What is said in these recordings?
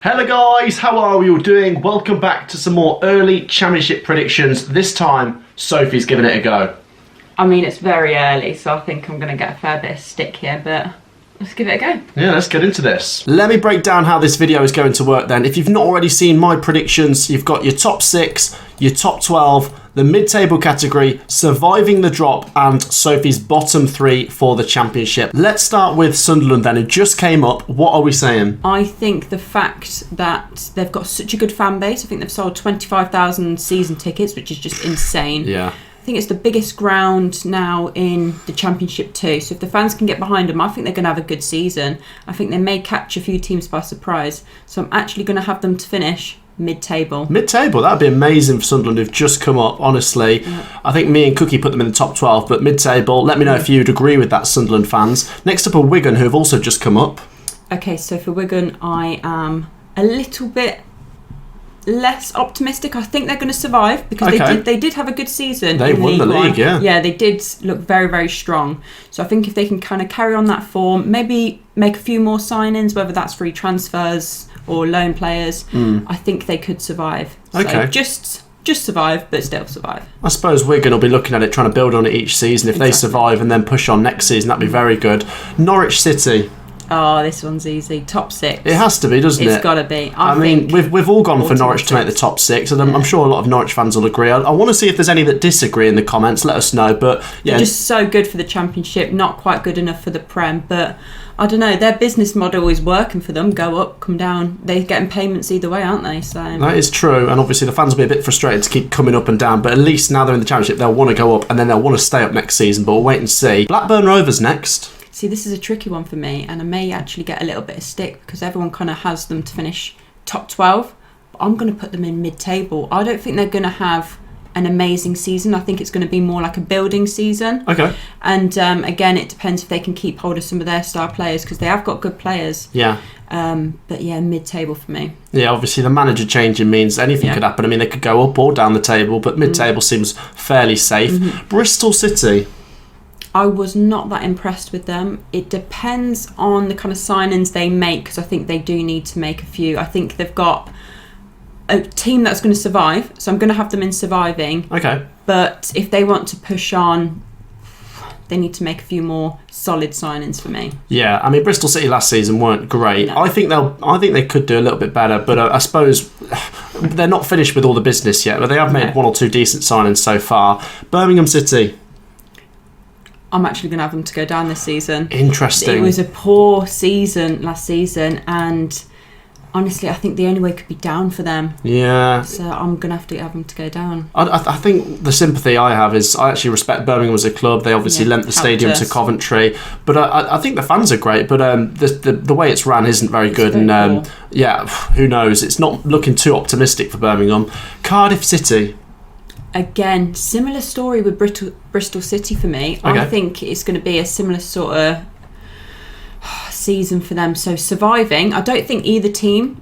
Hello guys, how are we all doing? Welcome back to some more early championship predictions. This time, Sophie's giving it a go. I mean, it's very early, so I think I'm going to get a fair bit of stick here, but let's give it a go. Yeah, let's get into this. Let me break down how this video is going to work then. If you've not already seen my predictions, you've got your top 6, your top 12, the mid-table category, surviving the drop, and Sophie's bottom 3 for the championship. Let's start with Sunderland then, who just came up. What are we saying? I think the fact that they've got such a good fan base, I think they've sold 25,000 season tickets, which is just insane. Yeah. I think it's the biggest ground now in the Championship too. So if the fans can get behind them, I think they're going to have a good season. I think they may catch a few teams by surprise. So I'm actually going to have them to finish mid-table. Mid-table, that'd be amazing for Sunderland who've just come up, honestly. Yeah. I think me and Cookie put them in the top 12, but mid-table, let me know if you'd agree with that, Sunderland fans. Next up are Wigan, who have also just come up. Okay, so for Wigan, I am a little bit less optimistic. I think they're going to survive because they did have a good season. They won the league, yeah. Yeah, they did look very, very strong. So I think if they can kind of carry on that form, maybe make a few more signings, whether that's free transfers or loan players, I think they could survive. Okay. So just survive, but still survive. I suppose Wigan will be looking at it, trying to build on it each season. If they survive and then push on next season, that'd be very good. Norwich City. Oh, this one's easy. Top 6. It has to be, doesn't it? It's got to be. I mean, we've all gone for Norwich to make the top 6, and I'm sure a lot of Norwich fans will agree. I want to see if there's any that disagree in the comments. Let us know. But yeah, they're just so good for the Championship, not quite good enough for the Prem. But I don't know. Their business model is working for them. Go up, come down. They're getting payments either way, aren't they? So that is true. And obviously the fans will be a bit frustrated to keep coming up and down. But at least now they're in the Championship, they'll want to go up, and then they'll want to stay up next season. But we'll wait and see. Blackburn Rovers next. See, this is a tricky one for me, and I may actually get a little bit of stick because everyone kind of has them to finish top 12. But I'm going to put them in mid-table. I don't think they're going to have an amazing season. I think it's going to be more like a building season. Okay. And again, it depends if they can keep hold of some of their star players because they have got good players. Yeah. But yeah, mid-table for me. Yeah, obviously the manager changing means anything could happen. I mean, they could go up or down the table, but mid-table seems fairly safe. Bristol City. I was not that impressed with them. It depends on the kind of signings they make because I think they do need to make a few. I think they've got a team that's going to survive, so I'm going to have them in surviving. Okay. But if they want to push on, they need to make a few more solid signings for me. Yeah, I mean Bristol City last season weren't great. No. I think they could do a little bit better, but I suppose they're not finished with all the business yet. But they have made one or two decent signings so far. Birmingham City. I'm actually going to have them to go down this season. Interesting. It was a poor season last season, and honestly, I think the only way could be down for them. Yeah. So I'm going to have them to go down. I think the sympathy I have is I actually respect Birmingham as a club. They obviously lent the stadium to Coventry, but I think the fans are great. But the way it's ran isn't very good, and who knows? It's not looking too optimistic for Birmingham. Cardiff City. Again, similar story with Bristol City for me. Okay. I think it's going to be a similar sort of season for them. So surviving, I don't think either team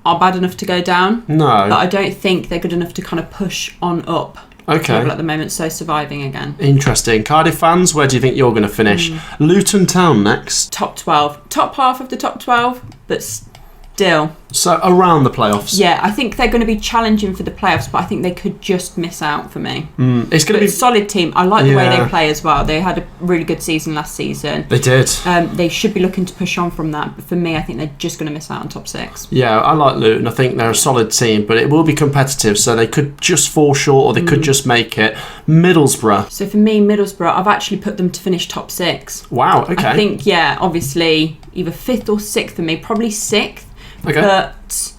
are bad enough to go down. No. But I don't think they're good enough to kind of push on up. Okay. At the moment, so surviving again. Interesting. Cardiff fans, where do you think you're going to finish? Luton Town next. Top 12. Top half of the top 12, but still. So around the playoffs. Yeah, I think they're going to be challenging for the playoffs, but I think they could just miss out for me. It's going to be a solid team. I like the way they play as well. They had a really good season last season. They did. They should be looking to push on from that, but for me, I think they're just going to miss out on top 6. Yeah, I like Luton. I think they're a solid team, but it will be competitive, so they could just fall short or they could just make it. Middlesbrough. So for me, Middlesbrough, I've actually put them to finish top 6. Wow, okay. I think, obviously, either 5th or 6th for me, probably 6th. Okay. But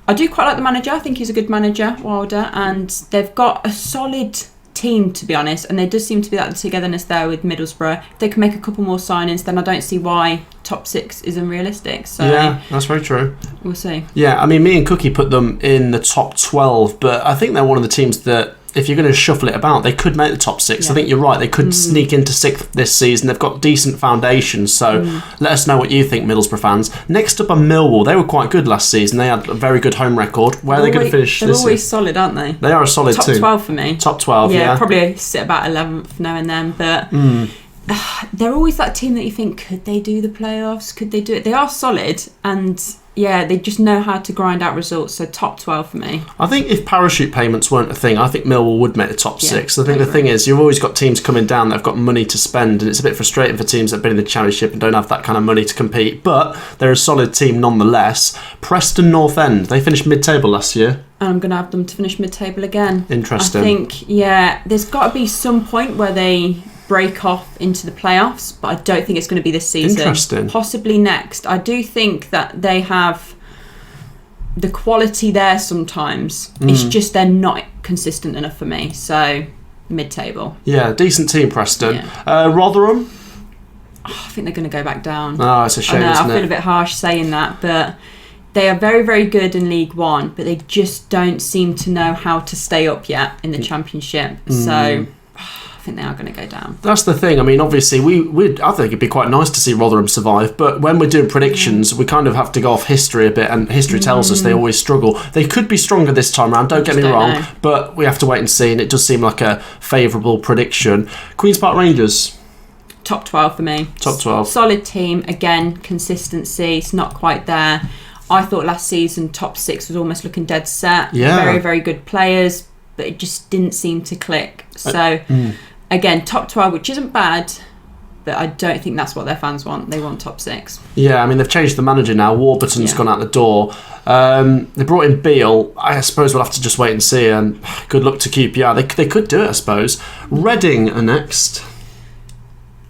I do quite like the manager. I think he's a good manager, Wilder, and they've got a solid team, to be honest, and there does seem to be that togetherness there with Middlesbrough. If they can make a couple more signings, then I don't see why top 6 is unrealistic. So yeah, that's very true. We'll see. Yeah, I mean, me and Cookie put them in the top 12, but I think they're one of the teams that, if you're going to shuffle it about, they could make the top 6. I think you're right. They could sneak into 6th this season. They've got decent foundations. So let us know what you think, Middlesbrough fans. Next up are Millwall. They were quite good last season. They had a very good home record. Where are they going to finish this season? They're always solid, aren't they? They are a solid team. Top 12 for me. Top 12, yeah. Probably sit about 11th now and then. But they're always that team that you think, could they do the playoffs? Could they do it? They are solid, and they just know how to grind out results. So top 12 for me. I think if parachute payments weren't a thing, I think Millwall would make the top 6. I think the thing is, you've always got teams coming down that have got money to spend, and it's a bit frustrating for teams that have been in the Championship and don't have that kind of money to compete. But they're a solid team nonetheless. Preston North End, they finished mid-table last year. And I'm going to have them to finish mid-table again. Interesting. I think, there's got to be some point where they break off into the playoffs, but I don't think it's going to be this season. Interesting. Possibly next. I do think that they have the quality there sometimes. It's just they're not consistent enough for me. So, mid-table. Yeah, decent team, Preston. Rotherham? I think they're going to go back down. Oh, it's a shame, isn't it? I feel a bit harsh saying that, but they are very, very good in League One, but they just don't seem to know how to stay up yet in the Championship. So I think they are going to go down. That's the thing. I mean, obviously, I think it'd be quite nice to see Rotherham survive, but when we're doing predictions, we kind of have to go off history a bit, and history tells us they always struggle. They could be stronger this time around, don't get me wrong, but we have to wait and see, and it does seem like a favourable prediction. Queen's Park Rangers? Top 12 for me. Top 12. Solid team. Again, consistency. It's not quite there. I thought last season top 6 was almost looking dead set. Yeah. Very, very good players, but it just didn't seem to click. So, again, top 12, which isn't bad, but I don't think that's what their fans want. They want top 6. Yeah, I mean, they've changed the manager now. Warburton's gone out the door. They brought in Beale. I suppose we'll have to just wait and see, and good luck to QPR. They could do it, I suppose. Reading are next.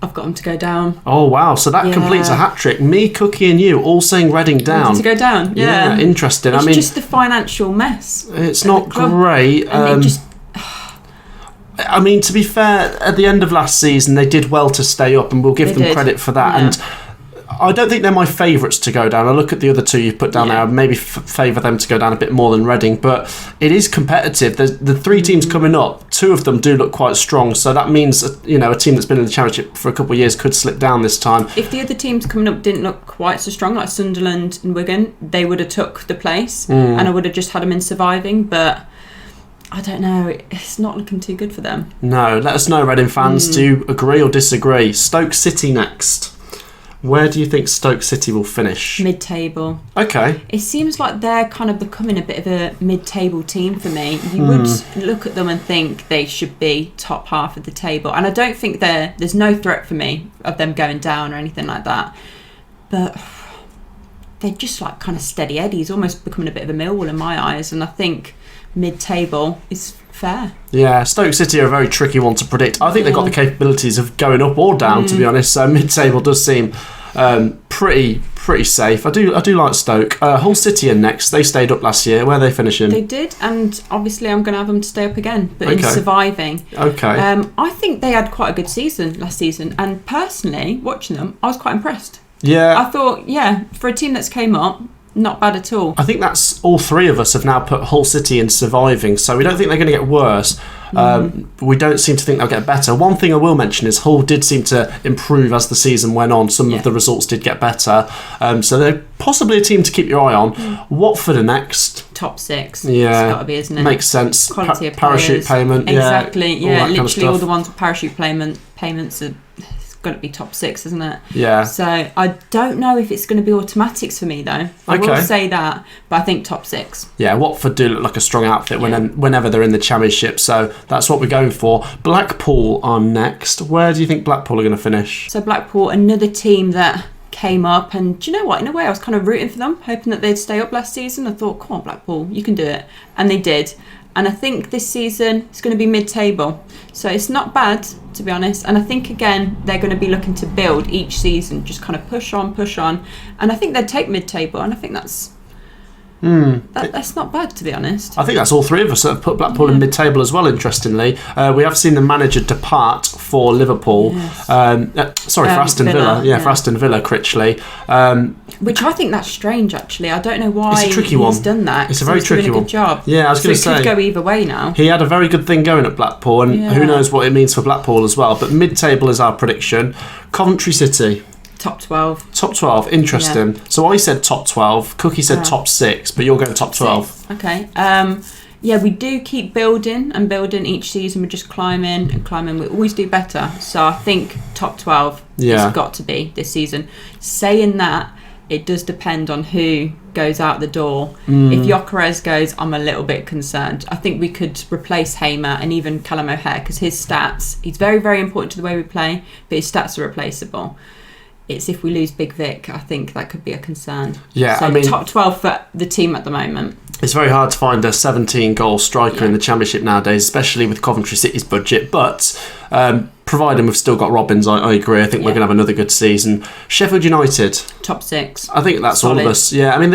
I've got them to go down. Oh, wow. So that completes a hat-trick. Me, Cookie and you all saying Reading down. To go down, Yeah, interesting. It's just the financial mess. It's not great. And they just... I mean, to be fair, at the end of last season, they did well to stay up, and we'll give them credit for that. Yeah. And I don't think they're my favourites to go down. I look at the other two you've put down there. I'd maybe favour them to go down a bit more than Reading, but it is competitive. There's the 3 teams coming up. 2 of them do look quite strong, so that means a team that's been in the Championship for a couple of years could slip down this time. If the other teams coming up didn't look quite so strong, like Sunderland and Wigan, they would have took the place, and I would have just had them in surviving, but I don't know, it's not looking too good for them. No, let us know, Reading fans. Do you agree or disagree? Stoke City next. Where do you think Stoke City will finish? Mid-table. Okay. It seems like they're kind of becoming a bit of a mid-table team for me. You would look at them and think they should be top half of the table. And I don't think there's no threat for me of them going down or anything like that. But they're just like kind of steady eddies, almost becoming a bit of a Millwall in my eyes. And I think mid-table is fair. Yeah, Stoke City are a very tricky one to predict. I think they've got the capabilities of going up or down, to be honest. So mid-table does seem pretty safe. I do like Stoke. Hull City are next. They stayed up last year. Where are they finishing? They did, and obviously I'm going to have them to stay up again, but in surviving. Okay. I think they had quite a good season last season, and personally, watching them, I was quite impressed. Yeah. I thought, for a team that's came up, not bad at all. I think that's all 3 of us have now put Hull City in surviving, so we don't think they're going to get worse. We don't seem to think they'll get better. One thing I will mention is Hull did seem to improve as the season went on. Some of the results did get better. So they're possibly a team to keep your eye on. Watford are next. Top 6. Yeah. It's got to be, isn't it? Makes sense. Quality of parachute players. payment. Exactly. Yeah, literally all the ones with parachute payments are... got to be top 6, isn't it? Yeah. So I don't know if it's going to be automatics for me though. I will say that, but I think top 6. Yeah, Watford do look like a strong outfit whenever they're in the Championship, so that's what we're going for. Blackpool are next. Where do you think Blackpool are going to finish? So Blackpool, another team that came up, and do you know what? In a way, I was kind of rooting for them, hoping that they'd stay up last season. I thought, come on, Blackpool, you can do it, and they did. And I think this season it's going to be mid-table. So it's not bad, to be honest. And I think, again, they're going to be looking to build each season, just kind of push on. And I think they'd take mid-table. And I think that's not bad, to be honest. I think that's all 3 of us that have put Blackpool in mid-table as well, interestingly. We have seen the manager depart for Liverpool. Yes. For Aston Villa. For Aston Villa, Critchley. Which I think that's strange, actually. I don't know why it's a tricky he's done that. It's a very tricky doing a one. good job. Yeah, I was going to say. It could go either way now. He had a very good thing going at Blackpool, and who knows what it means for Blackpool as well. But mid-table is our prediction. Coventry City. Top 12. Top 12, interesting. So I said top 12, Cookie said top 6, but you're going top 12. 6. Okay. We do keep building each season. We just climb in. We always do better. So I think top 12 has got to be this season. Saying that, it does depend on who goes out the door. If Gyökeres goes, I'm a little bit concerned. I think we could replace Hamer and even Callum O'Hare, because his stats, he's very, very important to the way we play, but his stats are replaceable. It's if we lose Big Vic, I think that could be a concern. Yeah, so top 12 for the team at the moment. It's very hard to find a 17-goal striker in the Championship nowadays, especially with Coventry City's budget. But providing we've still got Robbins, I agree. I think we're going to have another good season. Sheffield United. Top 6. I think that's Solid. all of us. Yeah, I mean,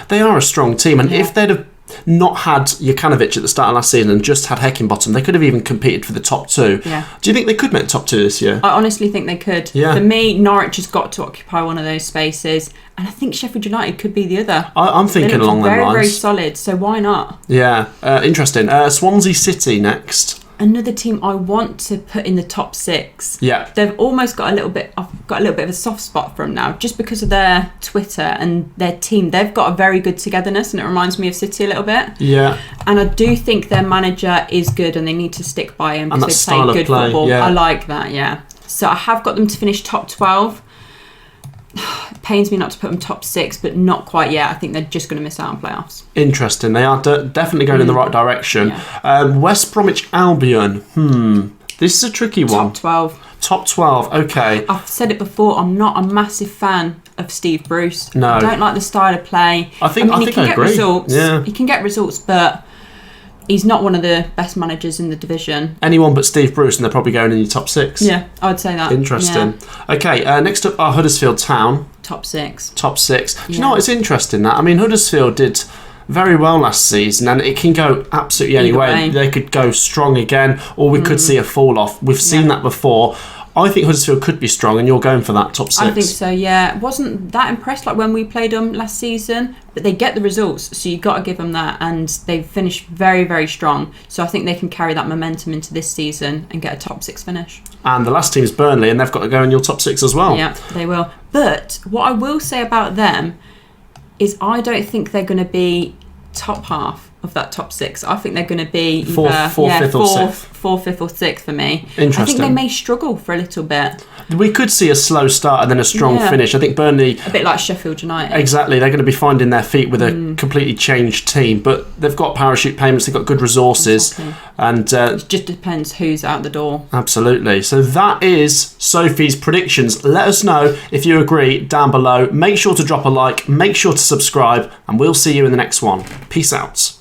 they are a strong team. And if they'd have not had Jokanovic at the start of last season and just had Heckingbottom, they could have even competed for the top 2. Yeah. Do you think they could make the top 2 this year? I honestly think they could. Yeah. For me, Norwich has got to occupy one of those spaces, and I think Sheffield United could be the other. I'm thinking along them lines. Very, very solid, so why not? Yeah, interesting. Swansea City next. Another team I want to put in the top 6. Yeah. They've almost got a little bit. I've got a little bit of a soft spot for them now, just because of their Twitter and their team. They've got a very good togetherness, and it reminds me of City a little bit. Yeah. And I do think their manager is good, and they need to stick by him because they play good football. Yeah. I like that. Yeah. So I have got them to finish top 12. It pains me not to put them top 6, but not quite yet. I think they're just going to miss out on playoffs. Interesting. They are definitely going in the right direction. Yeah. West Bromwich Albion. This is a tricky one. Top 12. Top 12. Okay. I've said it before. I'm not a massive fan of Steve Bruce. No. I don't like the style of play. I think he can get agree. results. Yeah. He can get results, but he's not one of the best managers in the division. Anyone but Steve Bruce, and they're probably going in your top 6. Yeah, I would say that. Interesting. Yeah. Okay, next up are Huddersfield Town. Top 6. Top 6. Do you know what? It's interesting that. I mean, Huddersfield did very well last season, and it can go absolutely any way. They could go strong again, or we could see a fall off. We've seen that before. I think Huddersfield could be strong, and you're going for that top 6. I think so, yeah. Wasn't that impressed like when we played them last season, but they get the results, so you've got to give them that, and they've finished very, very strong. So I think they can carry that momentum into this season and get a top 6 finish. And the last team is Burnley, and they've got to go in your top 6 as well. Yeah, they will. But what I will say about them is I don't think they're going to be top half of that top 6. I think they're going to be fourth, fifth, or sixth. 4th, 5th, or 6th for me. Interesting. I think they may struggle for a little bit. We could see a slow start and then a strong finish. I think Burnley... A bit like Sheffield United. Exactly. They're going to be finding their feet with a completely changed team, but they've got parachute payments, they've got good resources. Exactly. And it just depends who's out the door. Absolutely. So that is Sophie's predictions. Let us know if you agree down below. Make sure to drop a like, make sure to subscribe, and we'll see you in the next one. Peace out.